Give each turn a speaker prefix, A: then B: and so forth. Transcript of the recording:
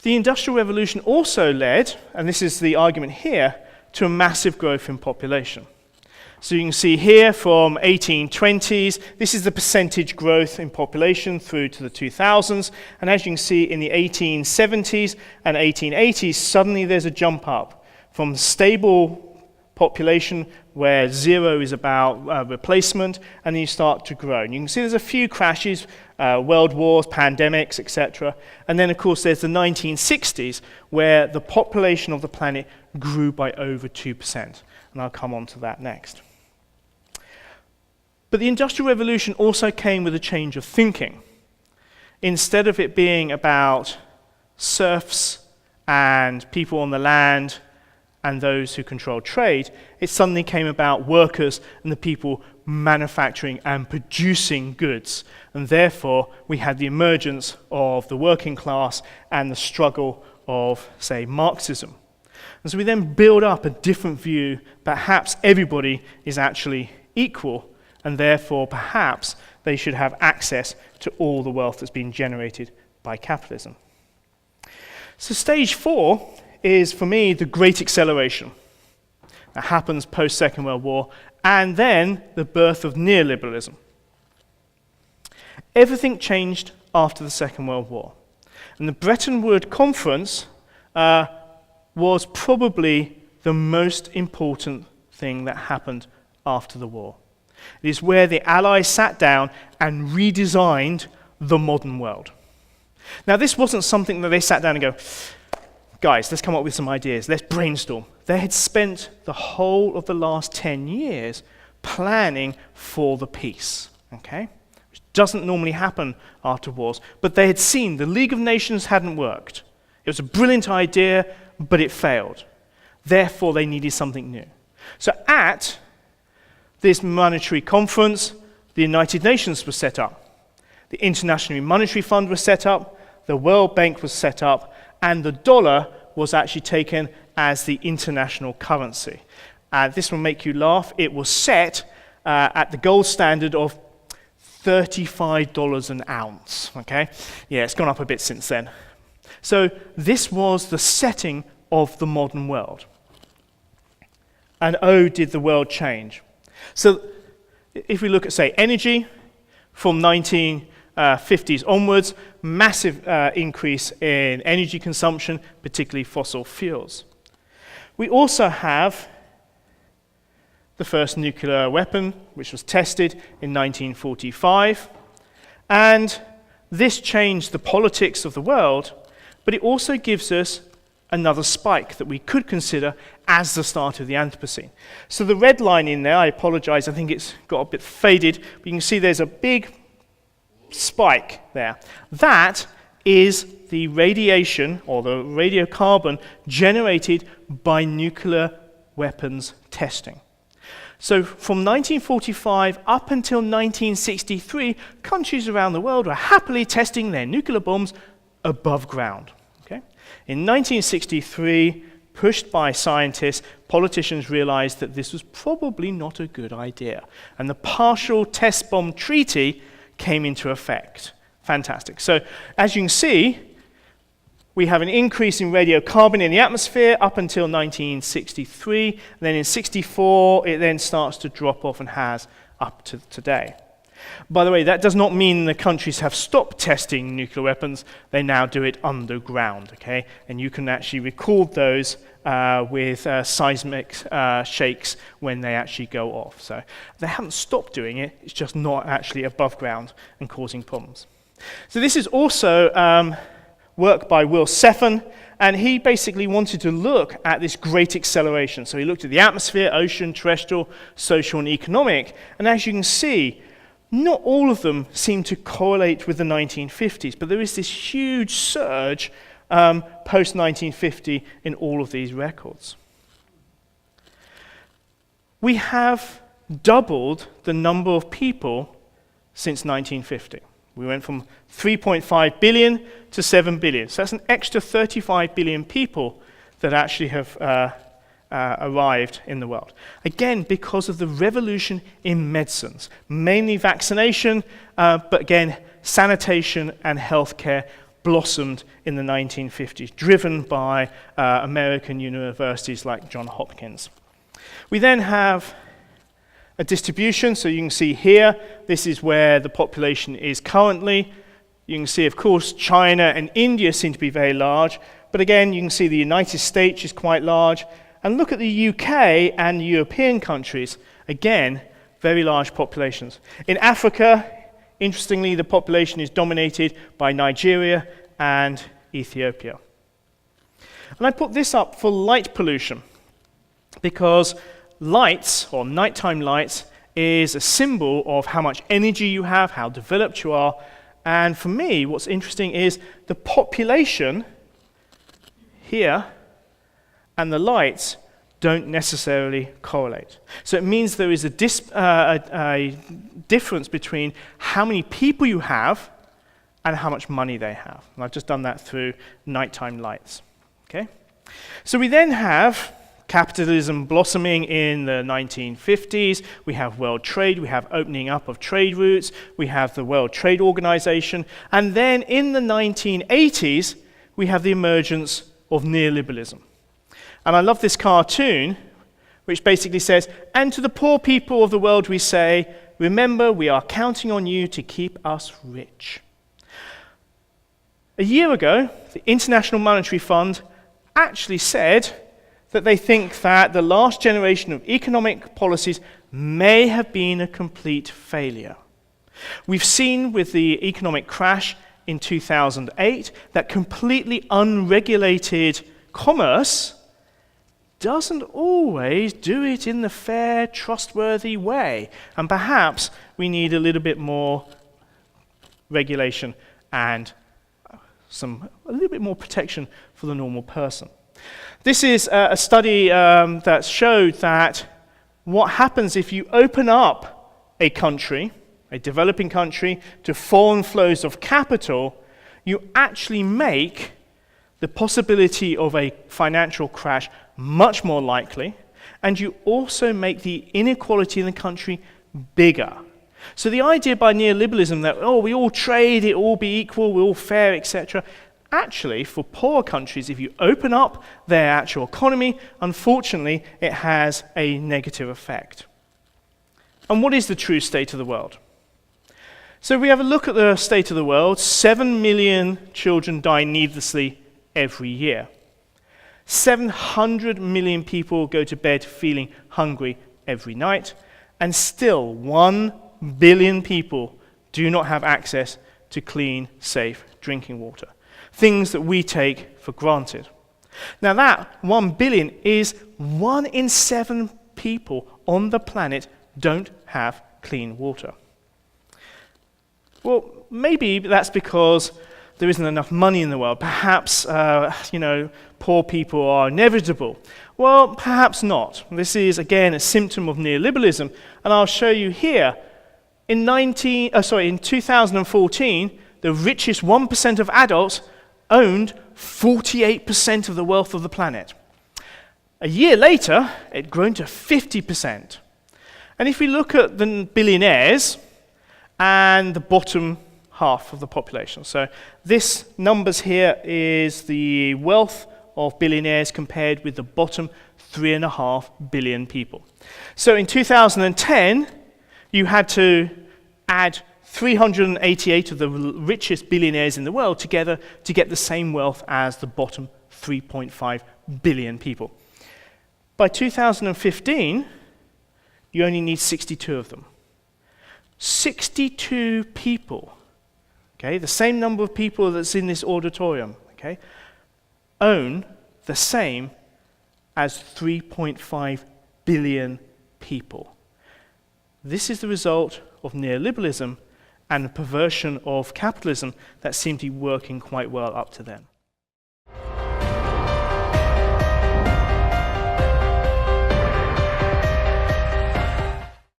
A: The Industrial Revolution also led, and this is the argument here, to a massive growth in population. So you can see here from 1820s, this is the percentage growth in population through to the 2000s. And as you can see in the 1870s and 1880s, suddenly there's a jump up from stable population where zero is about replacement, and then you start to grow. And you can see there's a few crashes, world wars, pandemics, etc. And then, of course, there's the 1960s where the population of the planet grew by over 2%. And I'll come on to that next. But the Industrial Revolution also came with a change of thinking. Instead of it being about serfs and people on the land and those who control trade, it suddenly came about workers and the people manufacturing and producing goods. And therefore, we had the emergence of the working class and the struggle of, say, Marxism. And so we then build up a different view. Perhaps everybody is actually equal, and therefore, perhaps, they should have access to all the wealth that's been generated by capitalism. So stage 4 is, for me, the Great Acceleration. That happens post-Second World War, and then the birth of neoliberalism. Everything changed after the Second World War. And the Bretton Woods Conference was probably the most important thing that happened after the war. It is where the Allies sat down and redesigned the modern world. Now, this wasn't something that they sat down and go, guys, let's come up with some ideas, let's brainstorm. They had spent the whole of the last 10 years planning for the peace, okay? Which doesn't normally happen after wars, but they had seen the League of Nations hadn't worked. It was a brilliant idea, but it failed. Therefore, they needed something new. So at this monetary conference, the United Nations was set up. The International Monetary Fund was set up, the World Bank was set up, and the dollar was actually taken as the international currency. This will make you laugh. It was set at the gold standard of $35 an ounce, okay? Yeah, it's gone up a bit since then. So this was the setting of the modern world. And oh, did the world change. So if we look at, say, energy, from 1950s onwards, massive increase in energy consumption, particularly fossil fuels. We also have the first nuclear weapon, which was tested in 1945. And this changed the politics of the world, but it also gives us another spike that we could consider as the start of the Anthropocene. So the red line in there, I apologize, I think it's got a bit faded, but you can see there's a big spike there. That is the radiation, or the radiocarbon, generated by nuclear weapons testing. So from 1945 up until 1963, countries around the world were happily testing their nuclear bombs above ground. In 1963, pushed by scientists, politicians realized that this was probably not a good idea. And the Partial Test Bomb Treaty came into effect. Fantastic. So, as you can see, we have an increase in radiocarbon in the atmosphere up until 1963. And then in 64, it then starts to drop off and has up to today. By the way, that does not mean the countries have stopped testing nuclear weapons. They now do it underground, okay? And you can actually record those with seismic shakes when they actually go off. So they haven't stopped doing it. It's just not actually above ground and causing problems. So this is also work by Will Seffen, and he basically wanted to look at this great acceleration. So he looked at the atmosphere, ocean, terrestrial, social, and economic. And as you can see, not all of them seem to correlate with the 1950s, but there is this huge surge post-1950 in all of these records. We have doubled the number of people since 1950. We went from 3.5 billion to 7 billion. So that's an extra 35 billion people that actually have arrived in the world. Again, because of the revolution in medicines, mainly vaccination, but again, sanitation and healthcare blossomed in the 1950s, driven by American universities like Johns Hopkins. We then have a distribution, so you can see here, this is where the population is currently. You can see, of course, China and India seem to be very large, but again, you can see the United States is quite large, and look at the UK and the European countries, again, very large populations. In Africa, interestingly, the population is dominated by Nigeria and Ethiopia. And I put this up for light pollution, because lights, or nighttime lights, is a symbol of how much energy you have, how developed you are. And for me, what's interesting is the population here and the lights don't necessarily correlate. So it means there is a difference between how many people you have and how much money they have. And I've just done that through nighttime lights. Okay? So we then have capitalism blossoming in the 1950s. We have world trade. We have opening up of trade routes. We have the World Trade Organization. And then in the 1980s, we have the emergence of neoliberalism. And I love this cartoon, which basically says, and to the poor people of the world we say, remember, we are counting on you to keep us rich. A year ago, the International Monetary Fund actually said that they think that the last generation of economic policies may have been a complete failure. We've seen with the economic crash in 2008 that completely unregulated commerce doesn't always do it in the fair, trustworthy way. And perhaps we need a little bit more regulation and a little bit more protection for the normal person. This is a study that showed that what happens if you open up a country, a developing country, to foreign flows of capital, you actually make the possibility of a financial crash much more likely, and you also make the inequality in the country bigger. So the idea by neoliberalism that, we all trade, it all be equal, we're all fair, etc., actually, for poor countries, if you open up their actual economy, unfortunately, it has a negative effect. And what is the true state of the world? So if we have a look at the state of the world, 7 million children die needlessly every year. 700 million people go to bed feeling hungry every night, and still 1 billion people do not have access to clean, safe drinking water. Things that we take for granted. Now that 1 billion is 1 in 7 people on the planet don't have clean water. Well, maybe that's because there isn't enough money in the world. Perhaps, poor people are inevitable. Well, perhaps not. This is, again, a symptom of neoliberalism, and I'll show you here. In 2014, the richest 1% of adults owned 48% of the wealth of the planet. A year later, it had grown to 50%. And if we look at the billionaires and the bottom half of the population, so this numbers here is the wealth of billionaires compared with the bottom 3.5 billion people. So in 2010, you had to add 388 of the richest billionaires in the world together to get the same wealth as the bottom 3.5 billion people. By 2015, you only need 62 of them. 62 people, okay, the same number of people that's in this auditorium, okay, own the same as 3.5 billion people. This is the result of neoliberalism and the perversion of capitalism that seemed to be working quite well up to then.